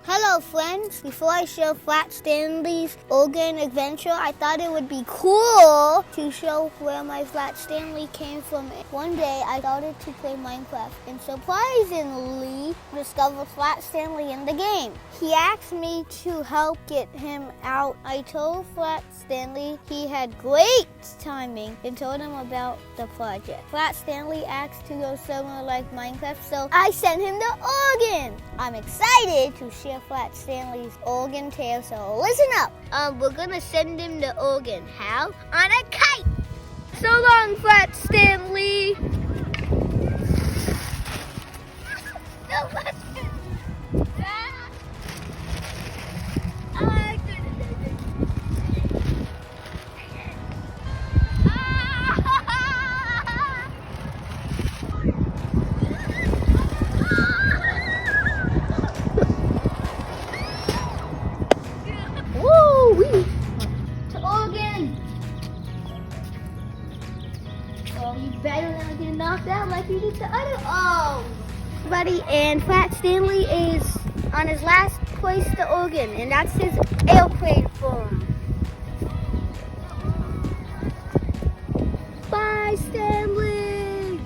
Hello friends, before I show Flat Stanley's Oregon adventure, I thought it would be cool to show where my Flat Stanley came from. One day I started to play Minecraft and surprisingly discovered Flat Stanley in the game. He asked me to help get him out. I told Flat Stanley he had great timing and told him about the project. Flat Stanley asked to go somewhere like Minecraft, so I sent him to Oregon. I'm excited to share Flat Stanley's Oregon Tales, so listen up. We're gonna send him to Oregon. How? On a kite! So long, Flat Stanley! No, Flat Stanley! You better not get knocked out like you did the other. Oh! Buddy, and Flat Stanley is on his last place to Oregon, and that's his airplane form. Bye, Stanley!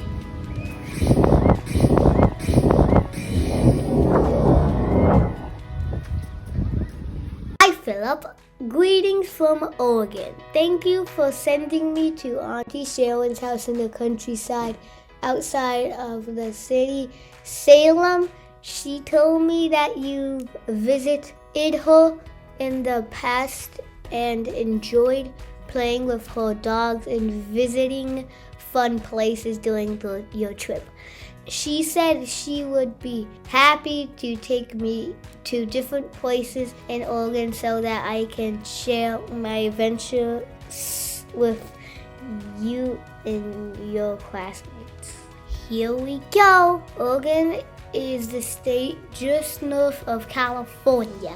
Hi, Philip. Greetings from Oregon. Thank you for sending me to Auntie Sharon's house in the countryside outside of the city, Salem. She told me that you visited her in the past and enjoyed playing with her dogs and visiting fun places during your trip. She said she would be happy to take me to different places in Oregon so that I can share my adventures with you and your classmates. Here we go. Oregon is the state just north of California.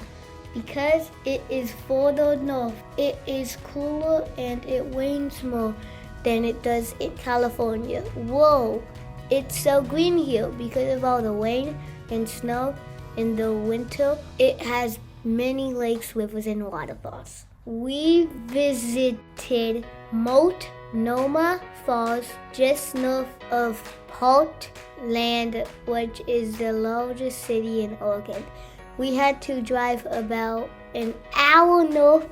Because it is further north, it is cooler and it rains more than it does in California. Whoa! It's so green here because of all the rain and snow in the winter. It has many lakes, rivers, and waterfalls. We visited Multnomah Falls just north of Portland, which is the largest city in Oregon. We had to drive about an hour north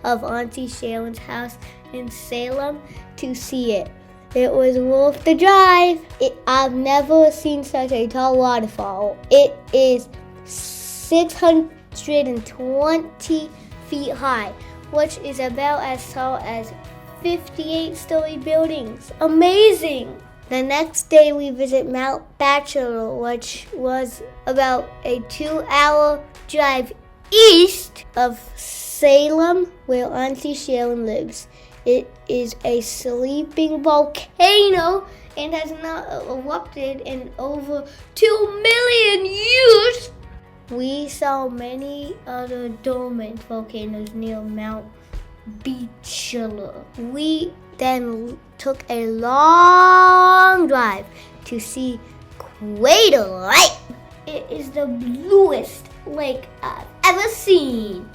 of Auntie Sharon's house in Salem to see it. It was worth the drive. I've never seen such a tall waterfall. It is 620 feet high, which is about as tall as 58-story buildings. Amazing! The next day we visit Mount Bachelor, which was about a 2-hour drive east of Salem, where Auntie Sharon lives. It is a sleeping volcano and has not erupted in over 2 million years. We saw many other dormant volcanoes near Mount Bachelor. We then took a long drive to see Crater Lake. It is the bluest lake I've ever seen.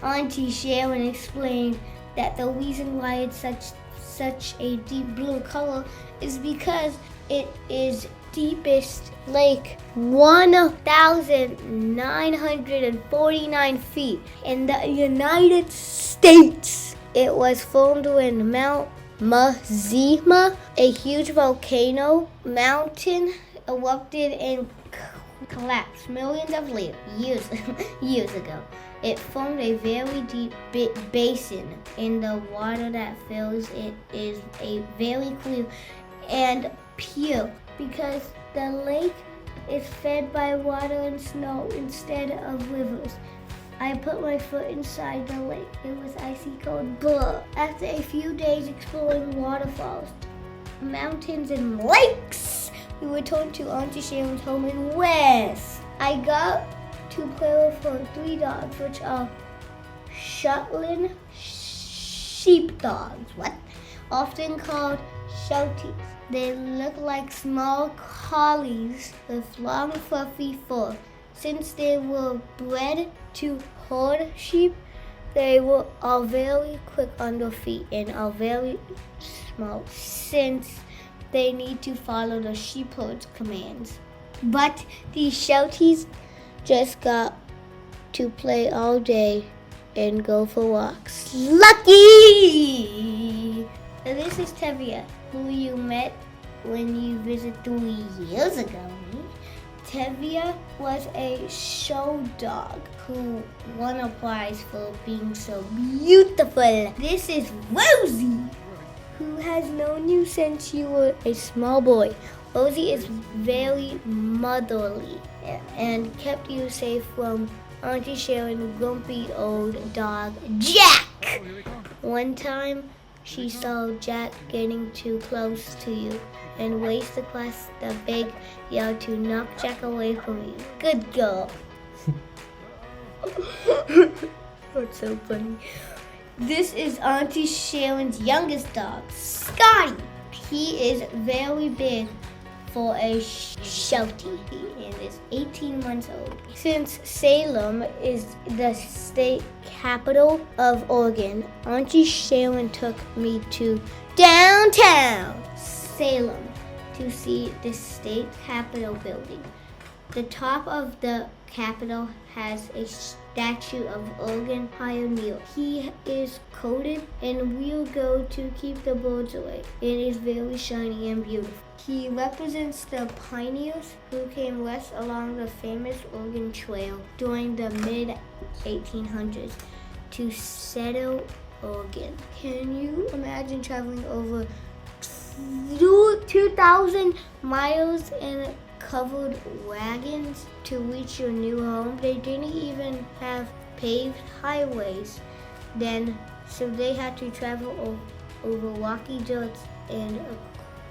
Auntie Sharon explained that the reason why it's such a deep blue color is because it is deepest lake 1,949 feet in the United States. It was formed when Mount Mazima, a huge volcano mountain, erupted and collapsed millions of years ago. It formed a very deep basin, and the water that fills it is a very clear and pure because the lake is fed by water and snow instead of rivers. I put my foot inside the lake. It was icy cold. Blah. After a few days exploring waterfalls, mountains, and lakes, we returned to Auntie Sharon's home in West. I got to play with her 3 dogs, which are Shetland sheepdogs, often called Shelties. They look like small collies with long fluffy fur, Since they were bred to herd sheep, they are very quick on their feet and are very small since they need to follow the sheep herd's commands. But these Shelties just got to play all day and go for walks. Lucky! This is Tevia, who you met when you visited 3 years ago. Tevia was a show dog who won a prize for being so beautiful. This is Rosie, who has known you since you were a small boy. Rosie is very motherly and kept you safe from Auntie Sharon's grumpy old dog, Jack. One time, she saw Jack getting too close to you and raced across the big yard to knock Jack away from you. Good girl. That's so funny. This is Auntie Sharon's youngest dog, Scotty. He is very big for a Sheltie and is 18 months old. Since Salem is the state capital of Oregon, Auntie Sharon took me to downtown Salem to see the state capitol building. The top of the capitol has a statue of Oregon pioneer. He is coated and we'll go to keep the birds away. It is very shiny and beautiful. He represents the pioneers who came west along the famous Oregon Trail during the mid-1800s to settle Oregon. Can you imagine traveling over 2,000 miles in covered wagons to reach your new home? They didn't even have paved highways then, so they had to travel over rocky dirt and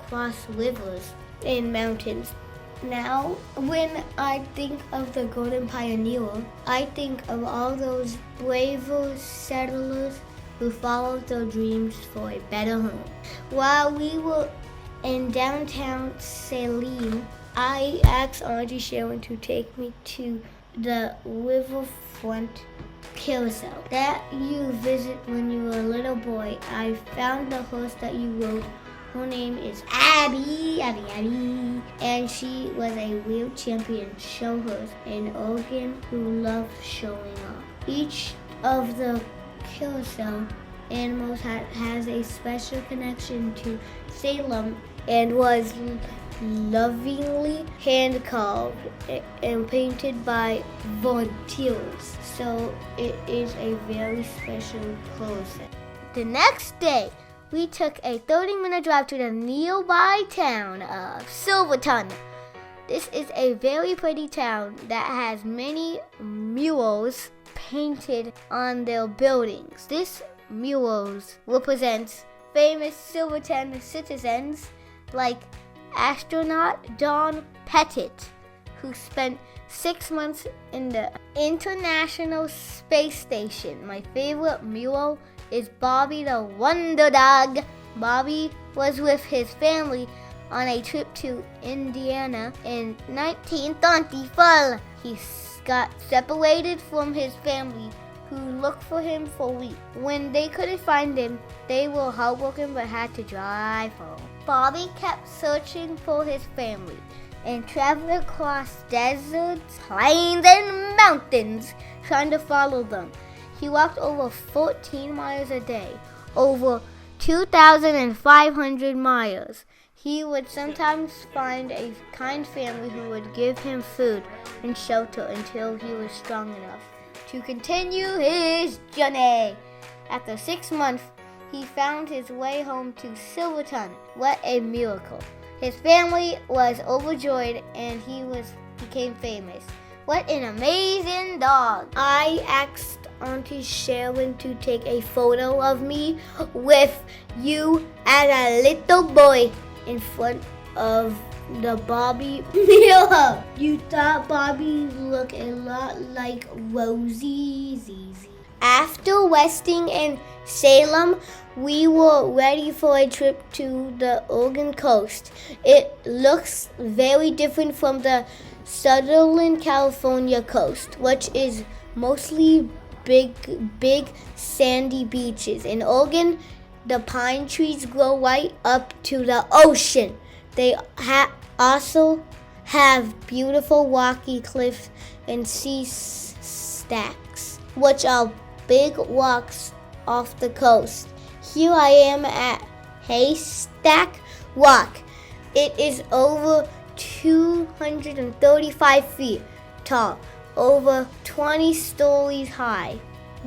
across rivers and mountains. Now, when I think of the Golden Pioneer, I think of all those braver settlers who followed their dreams for a better home. While we were in downtown Salem, I asked Auntie Sharon to take me to the riverfront carousel that you visit when you were a little boy. I found the horse that you rode. Her name is Abby, and she was a real champion show horse in Oregon who loved showing off. Each of the carousel animals has a special connection to Salem and was lovingly hand-carved and painted by volunteers. So it is a very special process. The next day, we took a 30-minute drive to the nearby town of Silverton. This is a very pretty town that has many murals painted on their buildings. This murals represents famous Silverton citizens like astronaut Don Pettit, who spent 6 months in the International Space Station. My favorite mural is Bobby the Wonder Dog. Bobby was with his family on a trip to Indiana in 1934. He got separated from his family, who looked for him for weeks. When they couldn't find him, they were heartbroken but had to drive home. Bobby kept searching for his family and traveled across deserts, plains, and mountains trying to follow them. He walked over 14 miles a day, over 2,500 miles. He would sometimes find a kind family who would give him food and shelter until he was strong enough to continue his journey. After 6 months, he found his way home to Silverton. What a miracle. His family was overjoyed and he became famous. What an amazing dog. I asked Auntie Sharon to take a photo of me with you as a little boy in front of the Bobby mirror. You thought Bobby looked a lot like Rosie Zizi. After resting in Salem, we were ready for a trip to the Oregon coast. It looks very different from the Southern California coast, which is mostly big sandy beaches. In Oregon, the pine trees grow right up to the ocean. They also have beautiful rocky cliffs and sea stacks, which are big rocks off the coast. Here I am at Haystack Rock. It is over 235 feet tall, over 20 stories high.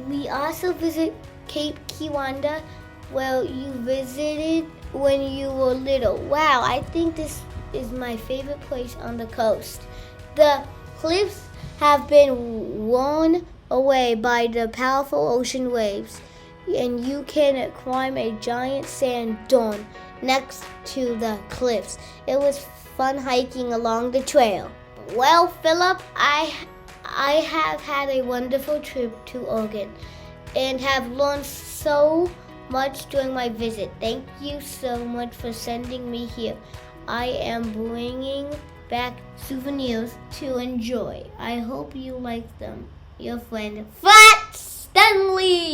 We also visit Cape Kiwanda, where you visited when you were little. Wow, I think this is my favorite place on the coast. The cliffs have been worn away by the powerful ocean waves, and you can climb a giant sand dune next to the cliffs. It was fun hiking along the trail. Well, Philip, I have had a wonderful trip to Oregon and have learned so much during my visit. Thank you so much for sending me here. I am bringing back souvenirs to enjoy. I hope you like them. Your friend, Flat Stanley.